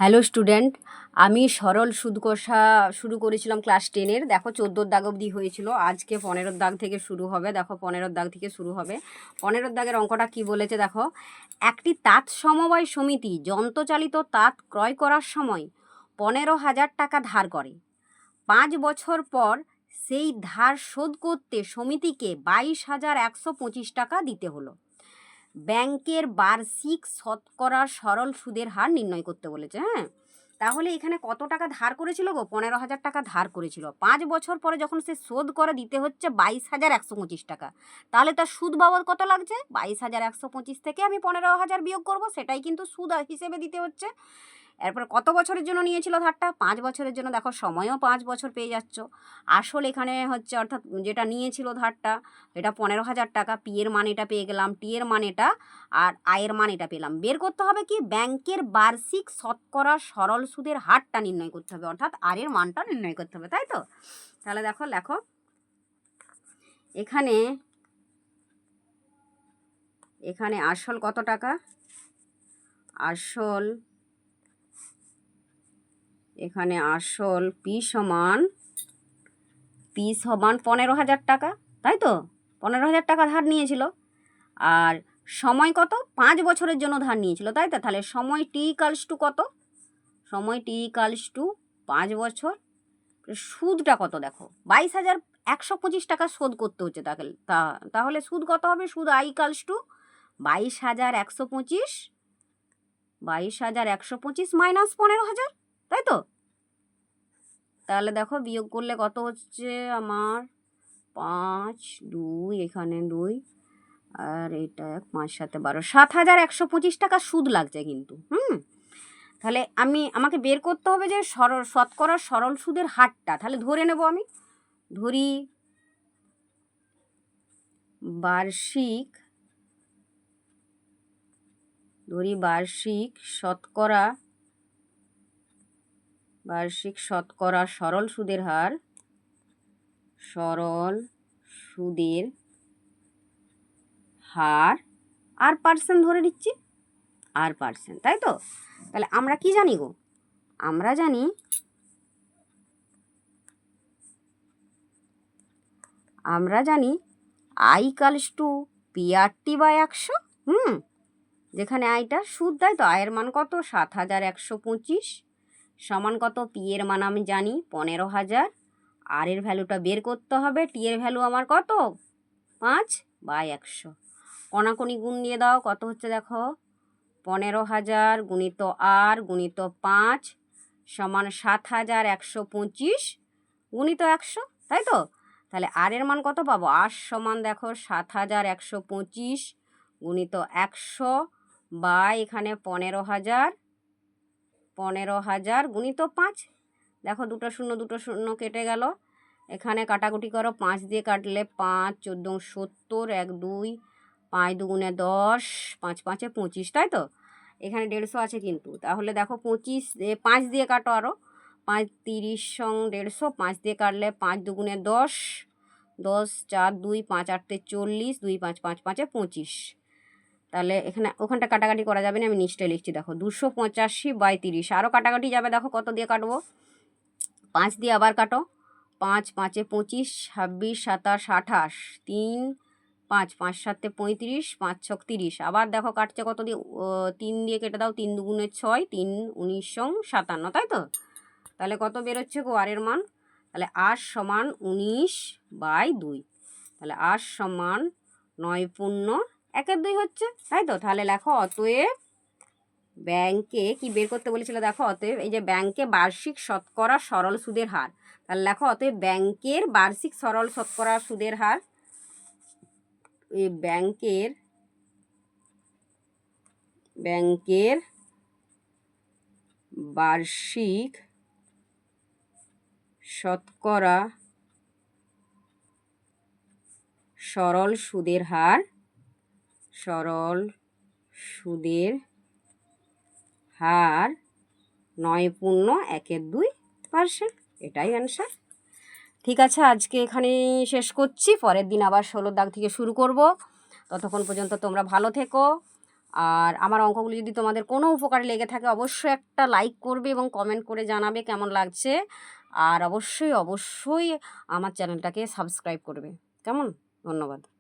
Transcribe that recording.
Hello student, আমি সরল সুদ কষা শুরু করেছিলাম ক্লাস 10-এর। দেখো 14 দাগ অবধি হয়েছিল, আজকে 15 দাগ থেকে শুরু হবে। দেখো 15 দাগ থেকে শুরু হবে। 15 দাগের অঙ্কটা কি বলেছে দেখো। একটি তাঁত সমবায় সমিতি যন্ত্রচালিত তাঁত ক্রয় করার সময় 15,000 টাকা ধার করে। 5 বছর পর সেই ধার শোধ করতে সমিতিকে 22,125 টাকা দিতে হলো। ব্যাংকের বার্ষিক শতকরা সরল সুদের হার নির্ণয় করতে বলেছে। হ্যাঁ, তাহলে এখানে কত টাকা ধার করেছিল গো? 15,000 টাকা ধার করেছিল। 5 বছর পরে যখন সে শোধ করে দিতে হচ্ছে 22,125 টাকা, তাহলে তার সুদ বাবদ কত লাগছে? 22,125 থেকে আমি 15,000 বিয়োগ করবো, সেটাই কিন্তু সুদ হিসেবে দিতে হচ্ছে। এরপরে কত বছরের জন্য নিয়েছিল ধারটা? 5 বছরের জন্য। দেখো সময়ও 5 বছর পেয়ে যাচ্ছ। আসল এখানে হচ্ছে অর্থাৎ যেটা নিয়েছিল ধারটা, এটা 15,000 টাকা। পি এর মানেটা পেয়ে গেলাম, টি এর মানেটা, আর আয়ের মানেটা পেলাম। বের করতে হবে কি? ব্যাংকের বার্ষিক শতকরা সরল সুদের হারটা নির্ণয় করতে হবে, অর্থাৎ আর এর মানটা নির্ণয় করতে হবে, তাই তো? তাহলে দেখো লেখো এখানে আসল কত টাকা? আসল এখানে আসল পি সমান 15,000 টাকা, তাই তো? 15,000 টাকা ধার নিয়েছিল। আর সময় কত? 5 বছরের জন্য ধার নিয়েছিল, তাই তো? তাহলে সময় টি ইকালস টু কত? সময় টি ইকালস টু 5 বছর। সুদটা কত দেখো? 22,125 টাকা শোধ করতে হচ্ছে। তাহলে সুদ কত হবে? সুদ আই ইকালস টু 22,125 মাইনাস 15,000, তাই তো? তাহলে দেখো বিয়োগ করলে কত হচ্ছে আমার? 5, 2, এখানে 2, আর এটা 1, 5, 7, 12, 7,125 টাকা সুদ লাগছে কিন্তু। তাহলে আমাকে বের করতে হবে যে শতকরা সরল সুদের হারটা। তাহলে ধরে নেব, আমি ধরি বার্ষিক শতকরা সরল সুদের হার, আর পার্সেন্ট ধরে নিচ্ছি, আর পার্সেন্ট, তাই তো? তাহলে আমরা কি জানি গো? আমরা জানি I equals to PRT by 100। যেখানে আইটা সুদ, তাই তো? আয়ের মান কত? 7,125 সমান কত? পি এর মান আমি জানি 15,000। আর এর ভ্যালুটা বের করতে হবে। টি এর ভ্যালু আমার কত? 5/100। কণাকণি গুণ দিয়ে দাও, কত হচ্ছে দেখো? 15,000 গুণিত আর গুণিত 5 সমান 7,125 গুণিত 100, তাই তো? তাহলে আর এর মান কত পাবো? আর সমান দেখো 7,125 গুণিত 100 বা এখানে 15,000 গুণিত 5। দেখো দুটো শূন্য কেটে গেল। এখানে কাটাকুটি করো, 5 দিয়ে কাটলে 5, 14, 70, 1, 2, 5 দুগুণে 10, 5 5-এ 25, তাই তো? এখানে 150 আছে কিন্তু। তাহলে দেখো 5 দিয়ে কাটো আরও, 5, 30 সং 150, 5 দিয়ে কাটলে 5 দুগুণে 10, 10, 4, 2, 5, 8-এ 40, 2, 5, 5, 5-এ 25। তাহলে ওখানটা কাটাকাটি করা যাবে না, আমি নিচটায় লিখছি। দেখো 285/30। আরও কাটাকাটি যাবে, দেখো কত দিয়ে কাটবো? 5 দিয়ে আবার কাটো, 5 5-এ 25, 26, 27, 28, 3, 5, 5 7-এ 35, 5 6 30। আবার দেখো কাটছে কত দিয়ে? 3 দিয়ে কেটে দাও, 3 দুগুণে 6, 3 19 57, তাই তো? তাহলে কত বেরোচ্ছে গো আর এর মান? তাহলে আর সমান 19/2। তাহলে আর সমান 9×1=2 হচ্ছে, তাই তো? তাহলে লেখো অতএব ব্যাংকে কি বের করতে বলেছিল দেখো? অতএব এই যে ব্যাংকে বার্ষিক শতকরা সরল সুদের হার, তাহলে লেখো অতএব ব্যাংকের বার্ষিক সরল শতকরা সুদের হার, এই ব্যাংকের বার্ষিক শতকরা সরল সুদের হার 9.12%। এটাই অ্যান্সার। ঠিক আছে, আজকে এখানেই শেষ করছি। পরের দিন আবার 16 দাগ থেকে শুরু করব। ততক্ষণ পর্যন্ত তোমরা ভালো থেকো আর আমার অঙ্কগুলি যদি তোমাদের কোনো উপকারে লেগে থাকে অবশ্যই একটা লাইক করবে এবং কমেন্ট করে জানাবে কেমন লাগছে। আর অবশ্যই অবশ্যই আমার চ্যানেলটাকে সাবস্ক্রাইব করবে। কেমন? ধন্যবাদ।